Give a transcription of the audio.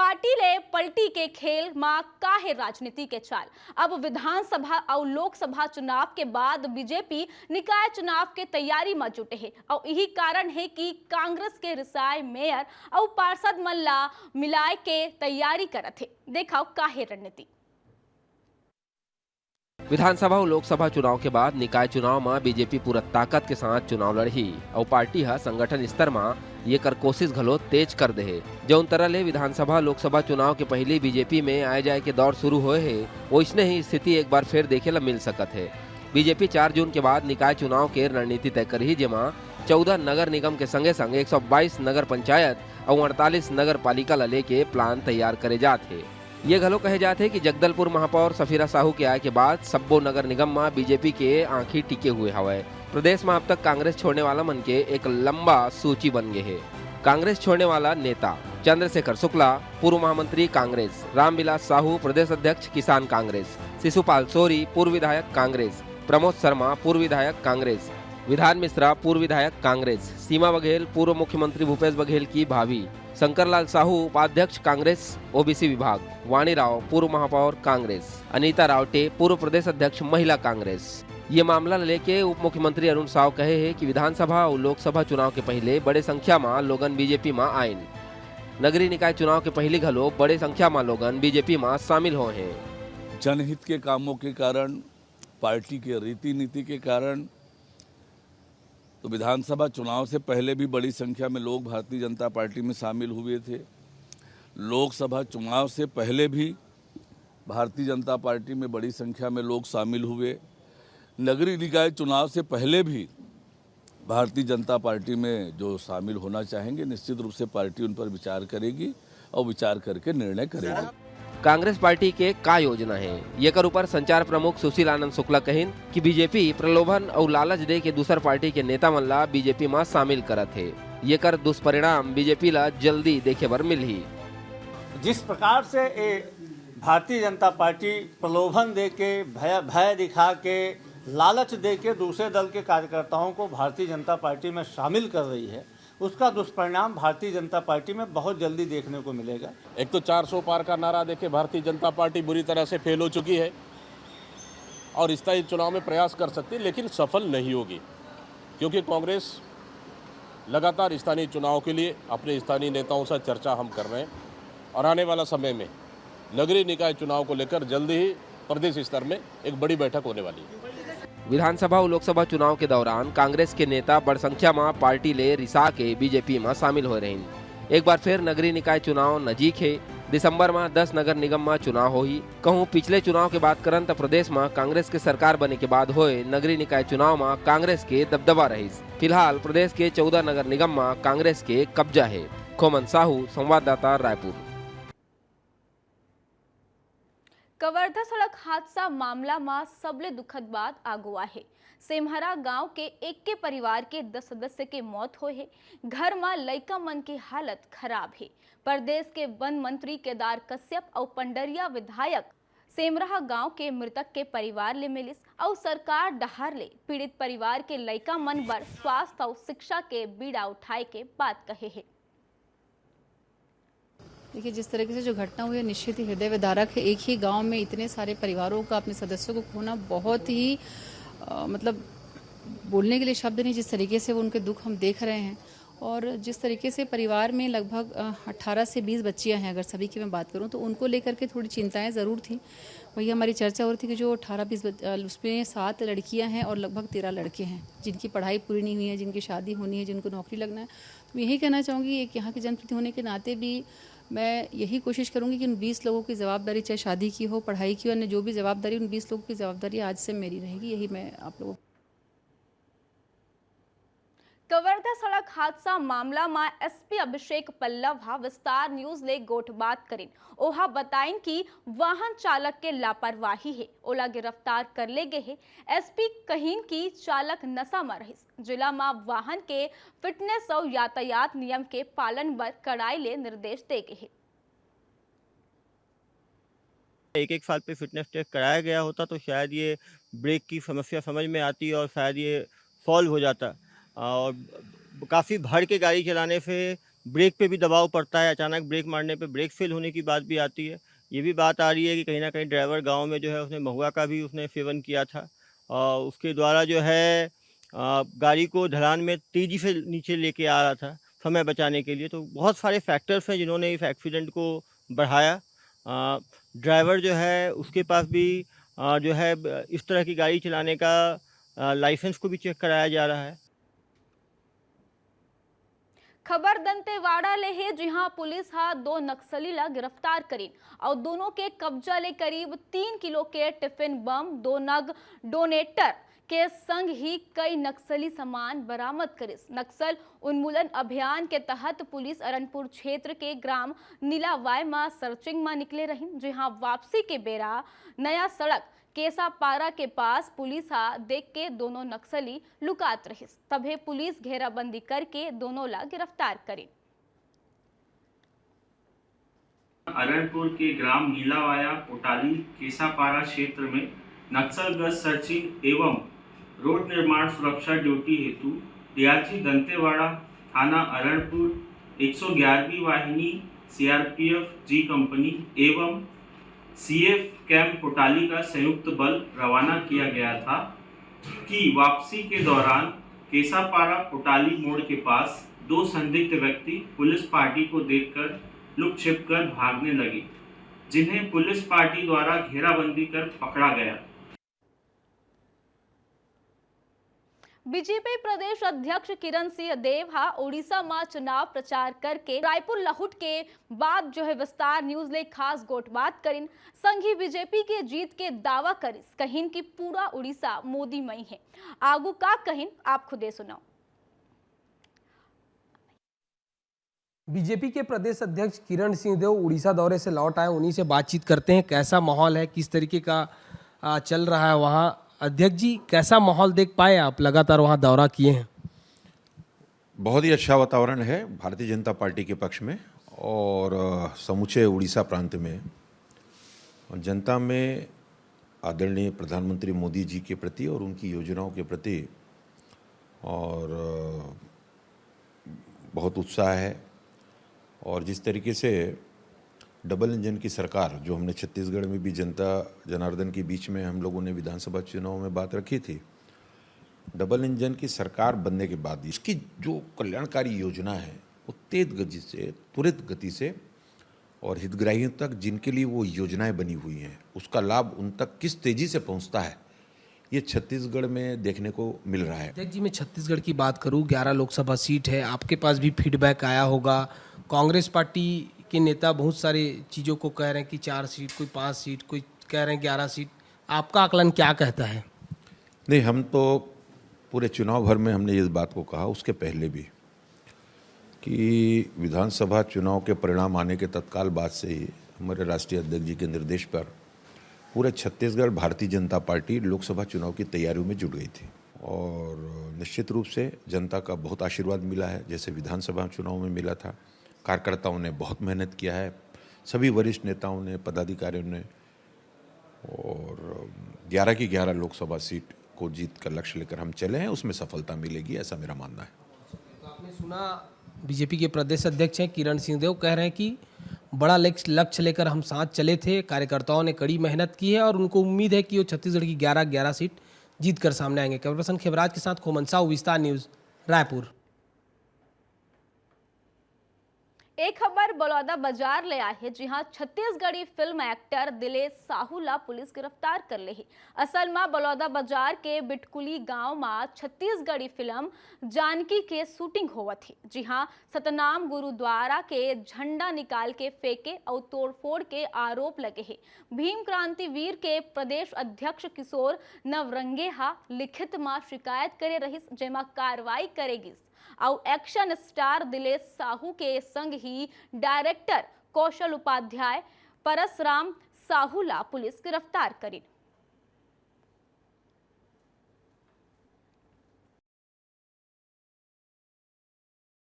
Party ले पलटी के खेल मां काहे राजनीति के चाल। अब विधानसभा और लोकसभा चुनाव के बाद बीजेपी निकाय चुनाव के तैयारी में जुटे है और यही कारण है कि कांग्रेस के रिसाय मेयर और पार्षद मल्ला मिलाए के तैयारी करत है। देखा काहे रणनीति। विधानसभा और लोकसभा चुनाव के बाद निकाय चुनाव में बीजेपी पूरा ताकत के साथ चुनाव लड़ी और पार्टी हा संगठन स्तर में ये कर कोशिश घलो तेज कर दे। जो तरह ले विधानसभा लोकसभा चुनाव के पहले बीजेपी में आए जाए के दौर शुरू हुए है, वैसने ही स्थिति एक बार फिर देखे ला मिल सकत है। बीजेपी 4 जून के बाद निकाय चुनाव के रणनीति तय करी, जेमा 14 नगर निगम के संगे संग 122 नगर पंचायत और 48 नगर पालिका ला लेके प्लान तैयार करे जाते। ये घलो कहे जाते हैं कि जगदलपुर महापौर सफीरा साहू के आए के बाद सब्बो नगर निगम में बीजेपी के आंखी टिके हुए हवे। प्रदेश में अब तक कांग्रेस छोड़ने वाला मन के एक लंबा सूची बन गए है। कांग्रेस छोड़ने वाला नेता चंद्रशेखर शुक्ला पूर्व महामंत्री कांग्रेस, रामविलास साहू प्रदेश अध्यक्ष किसान कांग्रेस, शिशुपाल सोरी पूर्व विधायक कांग्रेस, प्रमोद शर्मा पूर्व विधायक कांग्रेस, विधान मिश्रा पूर्व विधायक कांग्रेस, सीमा बघेल पूर्व मुख्यमंत्री भूपेश बघेल की भाभी, शंकरलाल साहू उपाध्यक्ष कांग्रेस ओबीसी विभाग, वाणी राव पूर्व महापौर कांग्रेस, अनीता रावटे पूर्व प्रदेश अध्यक्ष महिला कांग्रेस। ये मामला लेके उप मुख्यमंत्री अरुण साव कहे है कि विधानसभा और लोकसभा चुनाव के पहले बड़े संख्या में लोगन बीजेपी में आयन। नगरीय निकाय चुनाव के पहले घलो बड़े संख्या में लोगन बीजेपी में शामिल हो हैं। जनहित के कामों के कारण, पार्टी के रीति नीति के कारण तो विधानसभा चुनाव से पहले भी बड़ी संख्या में लोग भारतीय जनता पार्टी में शामिल हुए थे। लोकसभा चुनाव से पहले भी भारतीय जनता पार्टी में बड़ी संख्या में लोग शामिल हुए। नगरीय निकाय चुनाव से पहले भी भारतीय जनता पार्टी में जो शामिल होना चाहेंगे, निश्चित रूप से पार्टी उन पर विचार करेगी और विचार करके निर्णय करेगी। कांग्रेस पार्टी के का योजना है, ये कर ऊपर संचार प्रमुख सुशील आनंद शुक्ला कहिन कि बीजेपी प्रलोभन और लालच दे के दूसर पार्टी के नेता मन ला बीजेपी में शामिल करत है। ये कर दुष्परिणाम बीजेपी ला जल्दी देखे बर मिलही। जिस प्रकार से भारतीय जनता पार्टी प्रलोभन दे के, भय दिखा के, लालच दे के दूसरे दल के कार्यकर्ताओं को भारतीय जनता पार्टी में शामिल कर रही है, उसका दुष्परिणाम भारतीय जनता पार्टी में बहुत जल्दी देखने को मिलेगा। एक तो 400 पार का नारा देके भारतीय जनता पार्टी बुरी तरह से फेल हो चुकी है और स्थायी चुनाव में प्रयास कर सकती है, लेकिन सफल नहीं होगी, क्योंकि कांग्रेस लगातार स्थानीय चुनाव के लिए अपने स्थानीय नेताओं से चर्चा हम कर रहे हैं और आने वाला समय में नगरीय निकाय चुनाव को लेकर जल्दी ही प्रदेश स्तर में एक बड़ी बैठक होने वाली है। विधानसभा और लोकसभा चुनाव के दौरान कांग्रेस के नेता बड़ संख्या में पार्टी ले रिसा के बीजेपी में शामिल हो रहे हैं। एक बार फिर नगरीय निकाय चुनाव नजीक है। दिसंबर में 10 नगर निगम में चुनाव होई। कहूँ पिछले चुनाव के बात करन तो प्रदेश में कांग्रेस के सरकार बने के बाद होए नगरीय निकाय चुनाव में कांग्रेस के दबदबा रही। फिलहाल प्रदेश के 14 नगर निगम में कांग्रेस के कब्जा है। खोमन साहू, संवाददाता, रायपुर। कवर्धा सड़क हादसा मामला में सबले दुखद बात आगुआ है। सेमहरा गांव के एक के परिवार के 10 सदस्य के मौत हो है। घर में लइका मन की हालत खराब है। प्रदेश के वन मंत्री केदार कश्यप और पंडरिया विधायक सेमरहा गांव के मृतक के परिवार ले मिलिस और सरकार डहार ले पीड़ित परिवार के लइका मन बर स्वास्थ्य और शिक्षा के बीड़ा उठाए के बात कहे है। देखिए, जिस तरीके से जो घटना हुई है निश्चित ही हृदय विदारक है। एक ही गांव में इतने सारे परिवारों का, अपने सदस्यों को खोना बहुत ही मतलब बोलने के लिए शब्द नहीं। जिस तरीके से वो उनके दुख हम देख रहे हैं और जिस तरीके से परिवार में लगभग 18 से 20 बच्चियां हैं, अगर सभी की मैं बात करूं तो उनको लेकर के थोड़ी चिंताएं ज़रूर थी। वही हमारी चर्चा हो रही थी कि जो 18-20 उसमें 7 लड़कियां हैं और लगभग 13 लड़के हैं जिनकी पढ़ाई पूरी नहीं हुई है, जिनकी शादी होनी है, जिनको नौकरी लगना है। तो यही कहना चाहूँगी, एक यहाँ के जनप्रतिनिधि होने के नाते भी मैं यही कोशिश करूंगी कि उन 20 लोगों की जवाबदारी, चाहे शादी की हो, पढ़ाई की हो, अन्य जो भी जवाबदारी, उन 20 लोगों की जवाबदारी आज से मेरी रहेगी। यही मैं आप लोगों कवर्धा सड़क हादसा मामला में एसपी अभिषेक पल्लव विस्तार न्यूज ले गोठ बात करें। ओहा बताइन कि वाहन चालक के लापरवाही है, ओला गिरफ्तार कर ले गए है। एसपी कहीन की चालक नशा में रहिस। जिला में वाहन के फिटनेस और यातायात नियम के पालन पर कड़ाई ले निर्देश दे गए है। एक साल पे फिटनेस टेस्ट कराया गया होता तो शायद ये ब्रेक की समस्या समझ में आती और शायद ये सॉल्व हो जाता। और काफ़ी भर के गाड़ी चलाने से ब्रेक पे भी दबाव पड़ता है, अचानक ब्रेक मारने पे ब्रेक फेल होने की बात भी आती है। ये भी बात आ रही है कि कहीं न कहीं ड्राइवर गाँव में जो है उसने महुआ का भी उसने सेवन किया था। उसके द्वारा जो है गाड़ी को ढलान में तेज़ी से नीचे लेके आ रहा था, समय बचाने के लिए। तो बहुत सारे फैक्टर्स हैं जिन्होंने इस एक्सीडेंट को बढ़ाया। ड्राइवर जो है उसके पास भी जो है इस तरह की गाड़ी चलाने का लाइसेंस को भी चेक कराया जा रहा है। खबर दंतेवाड़ा ले है, जी हाँ पुलिस हा 2 नक्सली ला गिरफ्तार करी और दोनों के कब्जा ले करीब 3 किलो के टिफिन बम, 2 नग डोनेटर के संग ही कई नक्सली सामान बरामद करिस। नक्सल उन्मूलन अभियान के तहत पुलिस अरनपुर क्षेत्र के ग्राम नीलावाय में सर्चिंग में निकले रही, जहां वापसी के बेरा नया सड़क केसापारा के पास पुलिस हा देख के दोनों नक्सली लुकात रहिस। तभे पुलिस घेराबंदी करके दोनों ला गिरफ्तार करी। अरनपुर के ग्राम नीलावाया पोटाली केसापारा क्षेत्र में नक्सलग्रस्त सर्चिंग एवं रोड निर्माण सुरक्षा ड्यूटी हेतु डीआरजी दंतेवाड़ा थाना अरनपुर 111वीं वाहिनी सीआरपीएफ जी कंपनी एवं सीएफ कैंप पोटाली का संयुक्त बल रवाना किया गया था कि वापसी के दौरान केसापारा पोटाली मोड़ के पास 2 संदिग्ध व्यक्ति पुलिस पार्टी को देखकर लुक छिप कर भागने लगे, जिन्हें पुलिस पार्टी द्वारा घेराबंदी कर पकड़ा गया। बीजेपी प्रदेश अध्यक्ष किरण सिंह देव हा ओडिशा में चुनाव प्रचार करके रायपुर लहुट के बाद जो है विस्तार न्यूज ले खास गोटबात करिन। संघी बीजेपी के जीत के दावा करिस, कहिन कि पूरा उड़ीसा मोदी मई है। आगू का कहिन आप खुदे सुनाओ। बीजेपी के प्रदेश अध्यक्ष किरण सिंह देव उड़ीसा दौरे से लौट आए, उन्हीं से बातचीत करते हैं। कैसा माहौल है, किस तरीके का चल रहा है वहाँ? अध्यक्ष जी, कैसा माहौल देख पाए आप? लगातार वहाँ दौरा किए हैं। बहुत ही अच्छा वातावरण है भारतीय जनता पार्टी के पक्ष में और समूचे उड़ीसा प्रांत में। जनता में आदरणीय प्रधानमंत्री मोदी जी के प्रति और उनकी योजनाओं के प्रति और बहुत उत्साह है। और जिस तरीके से डबल इंजन की सरकार जो हमने छत्तीसगढ़ में भी जनता जनार्दन के बीच में हम लोगों ने विधानसभा चुनाव में बात रखी थी, डबल इंजन की सरकार बनने के बाद इसकी जो कल्याणकारी योजना है वो तेज गति से, त्वरित गति से और हितग्राहियों तक जिनके लिए वो योजनाएं बनी हुई हैं उसका लाभ उन तक किस तेजी से पहुंचता है, ये छत्तीसगढ़ में देखने को मिल रहा है। अध्यक्ष जी, मैं छत्तीसगढ़ की बात करूं, 11 लोकसभा सीट है, आपके पास भी फीडबैक आया होगा। कांग्रेस पार्टी के नेता बहुत सारी चीज़ों को कह रहे हैं कि 4 सीट, कोई 5 सीट, कोई कह रहे हैं 11 सीट। आपका आकलन क्या कहता है? नहीं, हम तो पूरे चुनाव भर में हमने इस बात को कहा, उसके पहले भी, कि विधानसभा चुनाव के परिणाम आने के तत्काल बाद से ही हमारे राष्ट्रीय अध्यक्ष जी के निर्देश पर पूरे छत्तीसगढ़ भारतीय जनता पार्टी लोकसभा चुनाव की तैयारियों में जुट गई थी और निश्चित रूप से जनता का बहुत आशीर्वाद मिला है, जैसे विधानसभा चुनाव में मिला था। कार्यकर्ताओं ने बहुत मेहनत किया है, सभी वरिष्ठ नेताओं ने, पदाधिकारियों ने, और 11 की 11 लोकसभा सीट को जीत का लक्ष्य लेकर हम चले हैं, उसमें सफलता मिलेगी, ऐसा मेरा मानना है। तो आपने सुना, बीजेपी के प्रदेश अध्यक्ष हैं किरण सिंह देव, कह रहे हैं कि बड़ा लक्ष्य लेकर हम साथ चले थे, कार्यकर्ताओं ने कड़ी मेहनत की है और उनको उम्मीद है कि वो छत्तीसगढ़ की 11 सीट जीत कर सामने आएंगे। कैमरा पर्सन खेमराज के साथ खोमन साहू, विस्तार न्यूज, रायपुर। एक खबर बलौदा बाजार ले आए है, जहां छत्तीसगढ़ी फिल्म एक्टर दिलेश साहू ला पुलिस गिरफ्तार कर ले है। असल में बलौदा बाजार के बिटकुली गांव में छत्तीसगढ़ी फिल्म जानकी के शूटिंग हुआ थी। जी हां, सतनाम गुरुद्वारा के झंडा निकाल के फेंके और तोड़फोड़ के आरोप लगे हैं। भीम क्रांति वीर के प्रदेश अध्यक्ष किशोर नवरंगे हा लिखित में शिकायत करे रहिस, जेमा कार्रवाई करेगी और एक्शन स्टार दिलेश साहू के संग ही डायरेक्टर कौशल उपाध्याय, परसराम साहू ला पुलिस गिरफ्तार करी।